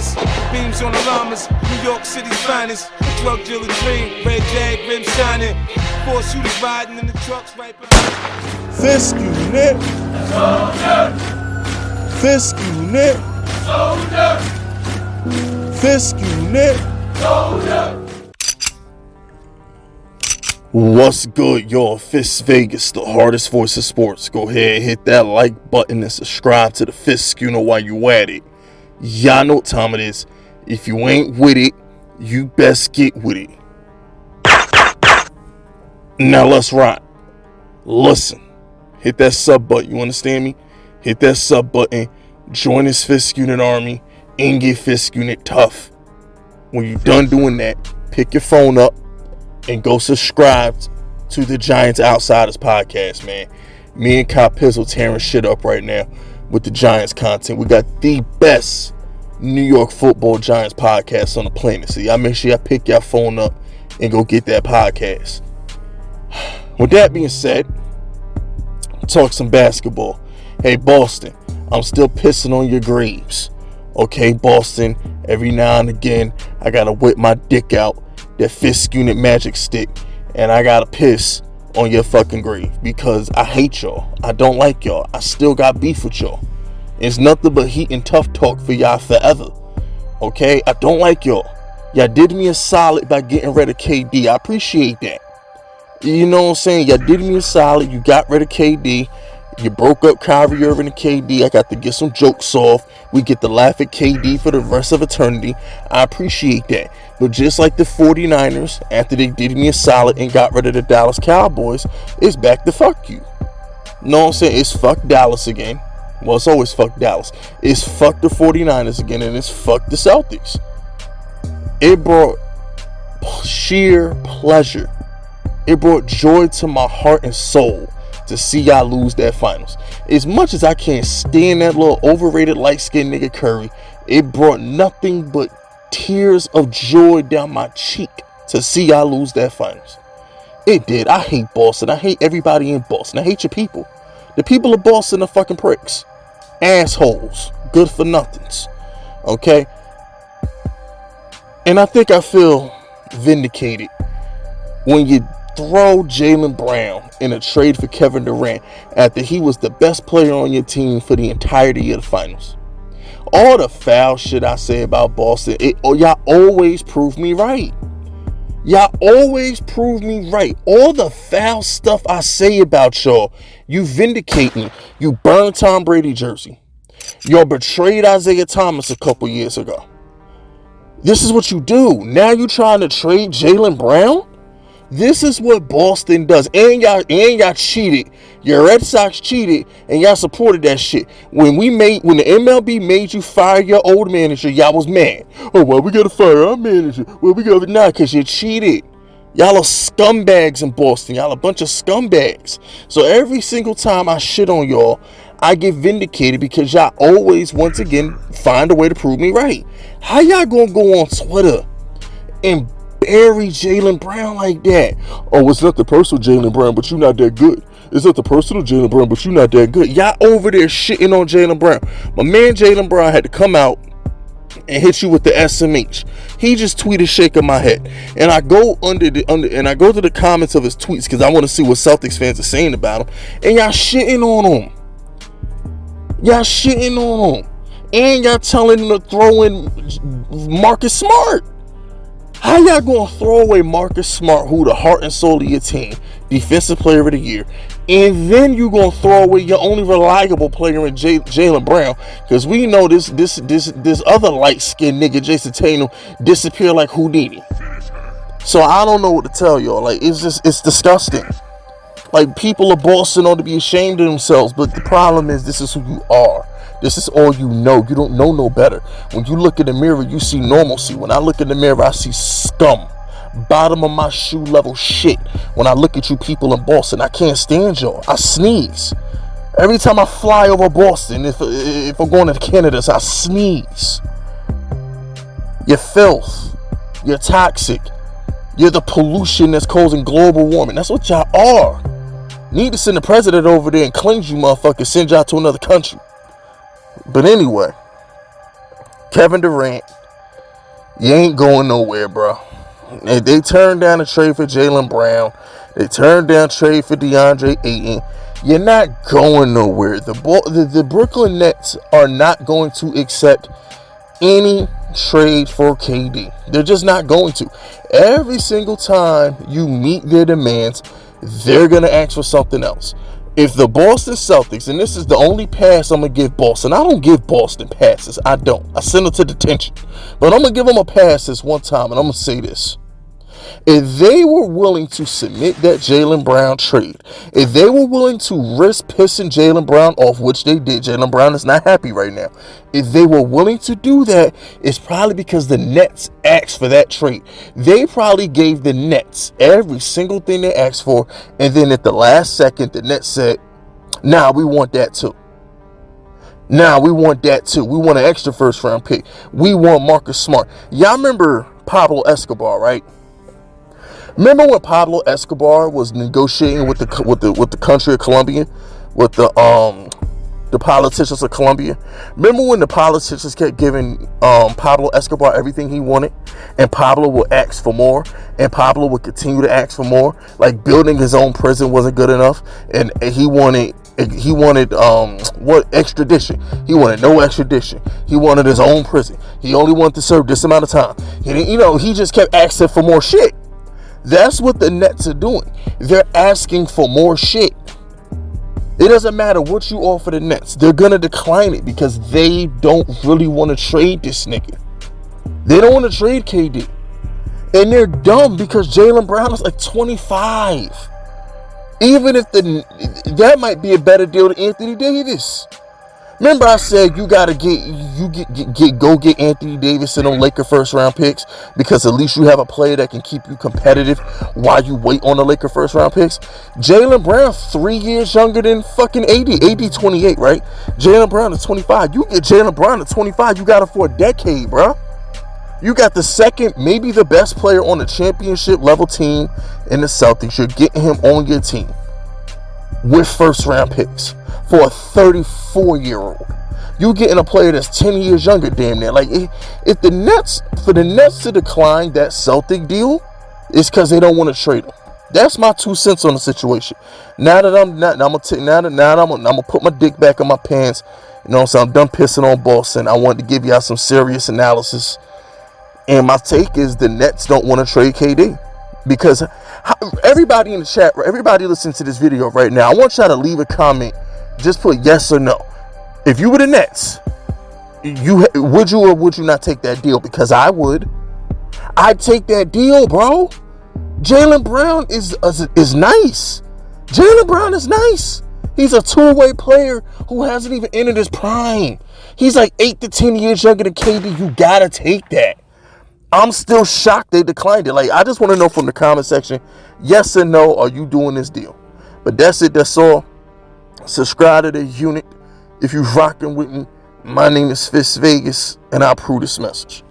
diamonds, beams on the llamas, New York City's finest. Drug dealer dream, red jag rim shining. Four shooters riding in the trucks right behind. Fisk unit. Soldier. Fisk unit. Soldier. Fisk unit. Soldier. What's good, y'all? Fisk Vegas, the hardest voice of sports. Go ahead, hit that like button and subscribe to the Fisk Unit while you at it. Y'all know what time it is. If you ain't with it, you best get with it. Now let's ride. Listen, hit that sub button. You understand me? Hit that sub button. Join this Fisk Unit army and get Fisk Unit tough. When you're done doing that, pick your phone up and go subscribe to the Giants Outsiders podcast, man. Me and Kyle Pizzle tearing shit up right now with the Giants content. We got the best New York football Giants podcast on the planet. So y'all make sure y'all pick your phone up and go get that podcast. With that being said, talk some basketball. Hey, Boston, I'm still pissing on your graves. Okay, Boston, every now and again, I gotta whip my dick out, that Fisk Unit magic stick, and I gotta piss on your fucking grave because I hate y'all. I don't like y'all. I still got beef with y'all. It's nothing but heat and tough talk for y'all forever. Okay, I don't like y'all. Y'all did me a solid by getting rid of KD. I appreciate that. You know what I'm saying? Y'all did me a solid. You got rid of KD. You broke up Kyrie Irving and KD. I got to get some jokes off. We get to laugh at KD for the rest of eternity. I appreciate that. But just like the 49ers, after they did me a solid and got rid of the Dallas Cowboys, it's back to fuck you. Know what I'm saying? It's fuck Dallas again. Well, it's always fuck Dallas. It's fuck the 49ers again, and it's fuck the Celtics. It brought sheer pleasure. It brought joy to my heart and soul to see y'all lose that finals. As much as I can't stand that little overrated light-skinned nigga Curry, it brought nothing but tears of joy down my cheek to see y'all lose that finals. It did. I hate Boston. I hate everybody in Boston. I hate your people. The people of Boston are fucking pricks. Assholes. Good for nothings. Okay? And I think I feel vindicated when you throw Jaylen Brown in a trade for Kevin Durant after he was the best player on your team for the entirety of the finals. All the foul shit I say about Boston, y'all always prove me right. Y'all always prove me right. All the foul stuff I say about y'all, you vindicate me. You burn Tom Brady jersey. Y'all betrayed Isaiah Thomas a couple years ago. This is what you do. Now you trying to trade Jaylen Brown? This is what Boston does. And y'all cheated. Your Red Sox cheated and y'all supported that shit. When the MLB made you fire your old manager, y'all was mad. Oh, well, we gotta fire our manager. Well, we gotta not, because you cheated. Y'all are scumbags in Boston. Y'all a bunch of scumbags. So every single time I shit on y'all, I get vindicated because y'all always, once again, find a way to prove me right. How y'all gonna go on Twitter and bury Jaylen Brown like that? Oh, it's not the personal Jaylen Brown, but you're not that good. It's not the personal Jaylen Brown, but you're not that good. Y'all over there shitting on Jaylen Brown. My man Jaylen Brown had to come out and hit you with the SMH. He just tweeted shaking my head. And I go and I go to the comments of his tweets because I want to see what Celtics fans are saying about him. And y'all shitting on him. Y'all shitting on him. And y'all telling him to throw in Marcus Smart. How y'all gonna throw away Marcus Smart, who the heart and soul of your team, defensive player of the year, and then you gonna throw away your only reliable player in Jaylen Brown? Because we know this other light-skinned nigga, Jason Tatum, disappeared like Houdini. So I don't know what to tell y'all. Like, it's disgusting. Like, people of Boston ought to be ashamed of themselves, but the problem is this is who you are. This is all you know. You don't know no better. When you look in the mirror, you see normalcy. When I look in the mirror, I see scum. Bottom of my shoe level shit. When I look at you people in Boston, I can't stand y'all. I sneeze. Every time I fly over Boston, if I'm going to Canada, I sneeze. You're filth. You're toxic. You're the pollution that's causing global warming. That's what y'all are. Need to send the president over there and cleanse you motherfuckers. Send y'all to another country. But anyway, Kevin Durant, you ain't going nowhere, bro. They turned down a trade for Jaylen Brown. They turned down trade for DeAndre Ayton. You're not going nowhere. The Brooklyn Nets are not going to accept any trade for KD. They're just not going to. Every single time you meet their demands, they're going to ask for something else. If the Boston Celtics, and this is the only pass I'm going to give Boston. I don't give Boston passes. I don't. I send them to detention. But I'm going to give them a pass this one time, and I'm going to say this. If they were willing to submit that Jaylen Brown trade, if they were willing to risk pissing Jaylen Brown off, which they did, Jaylen Brown is not happy right now. If they were willing to do that, it's probably because the Nets asked for that trade. They probably gave the Nets every single thing they asked for, and then at the last second, the Nets said, nah, we want that too. Nah, we want that too. We want an extra first round pick. We want Marcus Smart. Y'all remember Pablo Escobar, right? Remember when Pablo Escobar was negotiating with the country of Colombia, with the politicians of Colombia? Remember when the politicians kept giving Pablo Escobar everything he wanted, and Pablo would ask for more, and Pablo would continue to ask for more? Like building his own prison wasn't good enough, and he wanted what extradition? He wanted no extradition. He wanted his own prison. He only wanted to serve this amount of time. He just kept asking for more shit. That's what the Nets are doing. They're asking for more shit. It doesn't matter what you offer the Nets. They're going to decline it because they don't really want to trade this nigga. They don't want to trade KD. And they're dumb because Jaylen Brown is like 25. Even if that might be a better deal than Anthony Davis. Remember I said you gotta go get Anthony Davis and them Laker first round picks because at least you have a player that can keep you competitive while you wait on the Laker first round picks. Jaylen Brown 3 years younger than fucking AD. AD 28, right? Jaylen Brown is 25. You get Jaylen Brown at 25, you got it for a decade, bro. You got the second, maybe the best player on the championship level team in the Celtics. You're getting him on your team with first round picks for a 34-year-old. You getting a player that's 10 years younger, damn near. Like if for the Nets to decline that Celtic deal, it's because they don't want to trade him. That's my 2 cents on the situation. Now that I'm gonna put my dick back in my pants. You know what I'm saying? I'm done pissing on Boston. I wanted to give y'all some serious analysis. And my take is the Nets don't want to trade KD. Because everybody in the chat, everybody listening to this video right now, I want y'all to leave a comment. Just put yes or no. If you were the Nets, would you or would you not take that deal? Because I would. I'd take that deal, bro. Jaylen Brown is nice. Jaylen Brown is nice. He's a two-way player who hasn't even entered his prime. He's like 8 to 10 years younger than KD. You gotta take that. I'm still shocked they declined it. Like, I just want to know from the comment section, yes or no, are you doing this deal? But that's it. That's all. Subscribe to the unit if you're rocking with me. My name is Fist Vegas, and I approve this message.